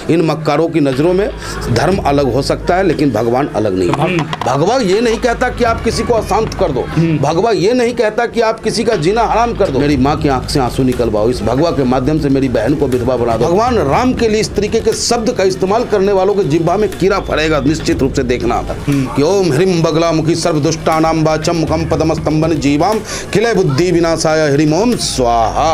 इन मक्कारों की नज़रों में धर्म अलग हो सकता है लेकिन भगवान अलग नहीं। भगवान ये नहीं कहता कि आप किसी को अशांत कर दो, भगवान ये नहीं कहता कि आप किसी का जीना हराम कर दो। मेरी माँ की आंख से आंसू निकलवाओ, इस भगवा के माध्यम से मेरी बहन को विधवा बना दो। भगवान राम के लिए इस तरीके के शब्द का इस्तेमाल करने वालों के जिह्वा में कीड़ा फड़ेगा, निश्चित रूप से देखना कि ओम ह्रीम बगला मुखी सर्वदुष्टानां वाचम मुखम पदमस्तंभन जीवाम किले बुद्धि विनाशाय ह्रीम ओम स्वाहा।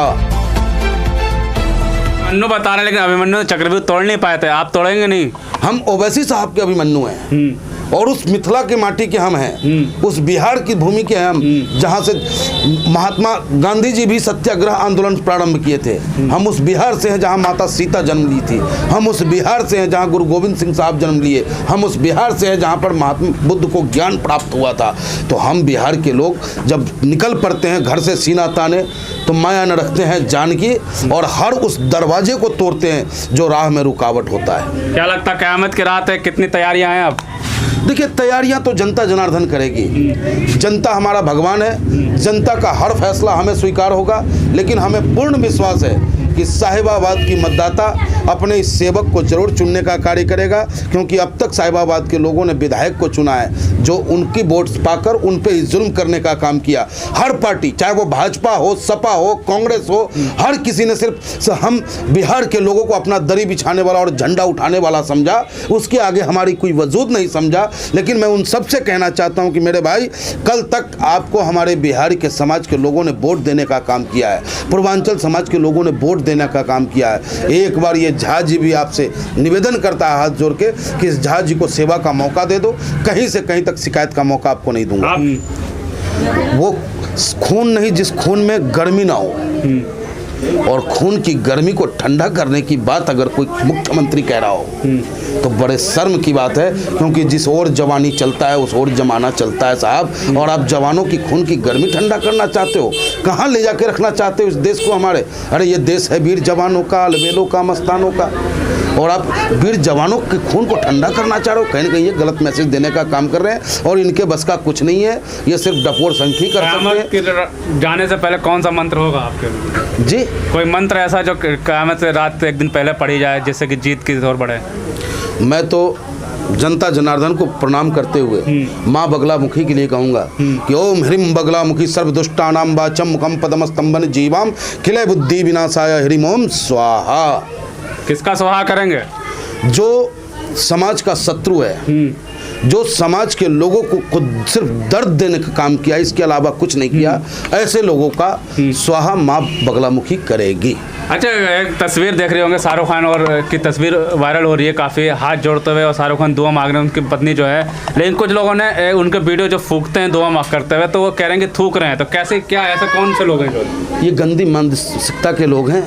मन्नू बता रहे हैं लेकिन अभिमन्यु चक्रव्यूह तोड़ नहीं पाए थे, आप तोड़ेंगे नहीं? हम ओवैसी साहब के अभिमन्यु हैं और उस मिथिला के माटी के हम हैं, उस बिहार की भूमि के हम जहाँ से महात्मा गांधी जी भी सत्याग्रह आंदोलन प्रारंभ किए थे। हम उस बिहार से हैं जहाँ माता सीता जन्म ली थी। हम उस बिहार से हैं जहाँ गुरु गोविंद सिंह साहब जन्म लिए। हम उस बिहार से हैं जहाँ पर महात्मा बुद्ध को ज्ञान प्राप्त हुआ था। तो हम बिहार के लोग जब निकल पड़ते हैं घर से सीना ताने तो माया न रखते हैं जान की, और हर उस दरवाजे को तोड़ते हैं जो राह में रुकावट होता है। क्या लगता है क़यामत की रात है, कितनी तैयारियां हैं अब? देखिए, तैयारियां तो जनता जनार्दन करेगी। जनता हमारा भगवान है, जनता का हर फैसला हमें स्वीकार होगा, लेकिन हमें पूर्ण विश्वास है कि साहिबाबाद की मतदाता अपने इस सेवक को जरूर चुनने का कार्य करेगा, क्योंकि अब तक साहिबाबाद के लोगों ने विधायक को चुना है जो उनकी वोट पाकर उन पे जुल्म करने का काम किया। हर पार्टी, चाहे वो भाजपा हो, सपा हो, कांग्रेस हो, हर किसी ने सिर्फ हम बिहार के लोगों को अपना दरी बिछाने वाला और झंडा उठाने वाला समझा, उसके आगे हमारी कोई वजूद नहीं समझा। लेकिन मैं उन सबसे कहना चाहता हूँ कि मेरे भाई, कल तक आपको हमारे बिहारी के समाज के लोगों ने वोट देने का काम किया है, पूर्वांचल समाज के लोगों ने वोट देने का काम किया है। एक बार ये झा जी भी आपसे निवेदन करता है हाथ जोड़ के कि इस झा जी को सेवा का मौका दे दो, कहीं से कहीं तक शिकायत का मौका आपको नहीं दूंगा। वो खून नहीं जिस खून में गर्मी ना हो, और खून की गर्मी को ठंडा करने की बात अगर कोई मुख्यमंत्री कह रहा हो तो बड़े शर्म की बात है, क्योंकि जिस ओर जवानी चलता है उस ओर जमाना चलता है साहब। और आप जवानों की खून की गर्मी ठंडा करना चाहते हो, कहाँ ले जाके रखना चाहते हो इस देश को हमारे? अरे ये देश है वीर जवानों का, अलबेलों का, मस्तानों का, और आप वीर जवानों के खून को ठंडा करना चाह रहे हो। कहीं ना कहीं ये गलत मैसेज देने का काम कर रहे हैं और इनके बस का कुछ नहीं है। ये सिर्फ डपोर संखी कर सकते हैं। जाने से पहले कौन सा मंत्र होगा आपके जी? कोई मंत्र ऐसा जो क़यामत से रात एक दिन पहले पढ़ी जाए जिससे कि जीत की ओर बढ़े? मैं तो जनता जनार्दन को प्रणाम करते हुए माँ बगला मुखी के लिए कहूँगा कि ओम ह्रीम बगला मुखी सर्वदुष्टानां वाचम मुखम पदमस्तंभन जीवाम किले बुद्धि विनाशाय ह्रीम ओम स्वाहा। किसका स्वाहा करेंगे? जो समाज का शत्रु है, जो समाज के लोगों को सिर्फ दर्द देने का काम किया, इसके अलावा कुछ नहीं किया, ऐसे लोगों का स्वाहा माँ बगलामुखी करेगी। अच्छा, एक तस्वीर देख रहे होंगे, शाहरुख खान और की तस्वीर वायरल हो रही है काफ़ी, हाथ जोड़ते हुए, और शाहरुख खान दुआ मांग रहे हैं उनकी पत्नी जो है। लेकिन कुछ लोगों ने उनके वीडियो जो फूकते हैं दुआ मांग करते हुए, तो वो कह रहे हैं कि थूक रहे हैं। तो कैसे, क्या ऐसा कौन से लोग हैं जो? ये गंदी मानसिकता के लोग हैं,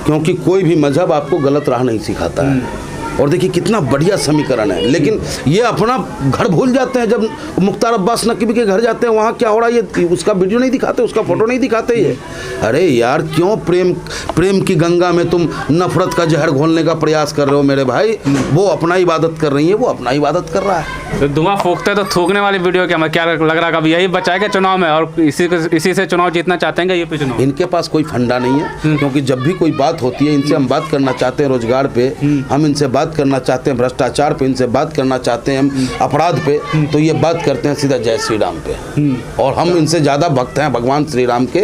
क्योंकि कोई भी मजहब आपको गलत राह नहीं सिखाता है। और देखिए कितना बढ़िया समीकरण है, लेकिन ये अपना घर भूल जाते हैं। जब मुख्तार अब्बास नकवी के घर जाते हैं, वहाँ क्या हो रहा है ये उसका वीडियो नहीं दिखाते, उसका फोटो नहीं दिखाते ये। अरे यार, क्यों प्रेम की गंगा में तुम नफरत का जहर घोलने का प्रयास कर रहे हो मेरे भाई? वो अपना इबादत कर रही है, वो अपना इबादत कर रहा है। तो धुआं फूकते तो थूकने वाली वीडियो क्या लग रहा है? कभी यही बचाएगा चुनाव में, और इसी से चुनाव जीतना चाहते हैं ये पे चुनाव? इनके पास कोई फंडा नहीं है, क्योंकि जब भी कोई बात होती है, इनसे हम बात करना चाहते हैं रोजगार पे, हम इनसे बात करना चाहते हैं भ्रष्टाचार पे, इनसे बात करना चाहते हैं हम अपराध पे, तो ये बात करते हैं सीधा जय श्री राम पे। और हम इनसे ज़्यादा भक्त हैं भगवान श्री राम के,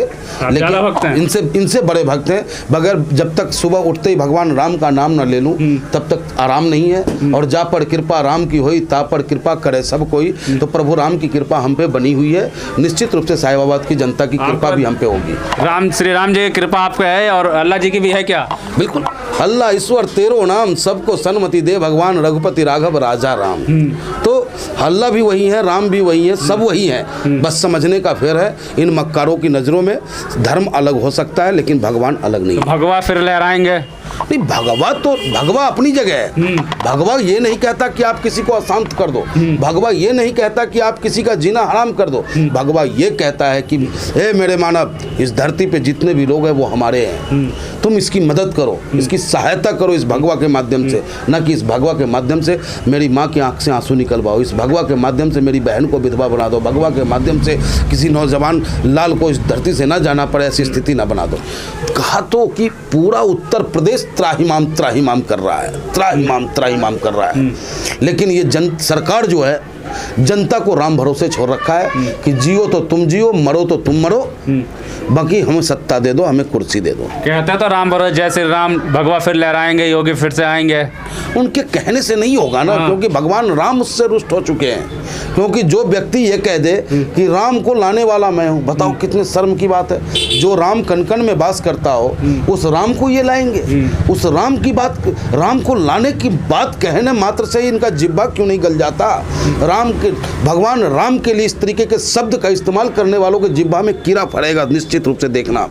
लेकिन इनसे बड़े भक्त हैं। बगैर जब तक सुबह उठते ही भगवान राम का नाम न ले लूँ तब तक आराम नहीं है। और जा पर कृपा राम की होई, ता पर कृपा करे सब कोई। तो प्रभु राम की कृपा हम पे बनी हुई है, निश्चित रूप से साहिबाबाद की जनता की कृपा भी हम पे होगी। श्री राम जी की कृपा आपका है, और अल्लाह जी की भी है क्या? बिल्कुल। अल्लाह ईश्वर तेरो नाम, सबको सन्मति दे भगवान रघुपति राघव राजा राम। तो अल्लाह भी वही है, राम भी वही है, सब वही है। बस समझने का फेर है। इन मक्कारों की नज़रों में धर्म अलग हो सकता है लेकिन भगवान अलग नहीं। तो भगवा फिर लहराएंगे? नहीं, भगवा अपनी जगह है। भगवा ये नहीं कहता कि आप किसी को अशांत कर दो, भगवा ये नहीं कहता कि आप किसी का जीना हराम कर दो। भगवा ये कहता है कि हे मेरे मानव, इस धरती पे जितने भी लोग हैं वो हमारे हैं, तुम इसकी मदद करो, इसकी सहायता करो इस भगवा के माध्यम से, न कि इस भगवा के माध्यम से मेरी माँ की आंख से आंसू निकलवाओ, इस भगवा के माध्यम से मेरी बहन को विधवा बना दो, भगवा के माध्यम से किसी नौजवान लाल को इस धरती से ना जाना पड़े, ऐसी स्थिति ना बना दो। कहा तो कि पूरा उत्तर प्रदेश देश त्राहिमाम त्राहिमाम कर रहा है, त्राहिमाम कर रहा है। लेकिन ये सरकार जो है जनता को राम भरोसे छोड़ रखा है कि जियो तो तुम जियो, मरो तो तुम मरो, बाकी हमें सत्ता दे दो, हमें कुर्सी दे दो। कहते हैं तो राम भरोसे, जैसे राम भगवा फिर लहराएंगे, योगी फिर से आएंगे। उनके कहने से नहीं होगा ना, क्योंकि भगवान राम उससे रुष्ट हो चुके हैं। क्योंकि जो व्यक्ति ये कह दे कि राम को लाने वाला मैं हूँ, बताओ कितने शर्म की बात है। जो राम कनकन में वास करता हो उस राम को ये लाएंगे, उस राम की बात, राम को लाने की बात कहने मात्र से ही इनका जिब्बा क्यों नहीं गल जाता। राम के, भगवान राम के लिए इस तरीके के शब्द का इस्तेमाल करने वालों के जिब्बा में कीड़ा पड़ेगा, निश्चित रूप से देखना।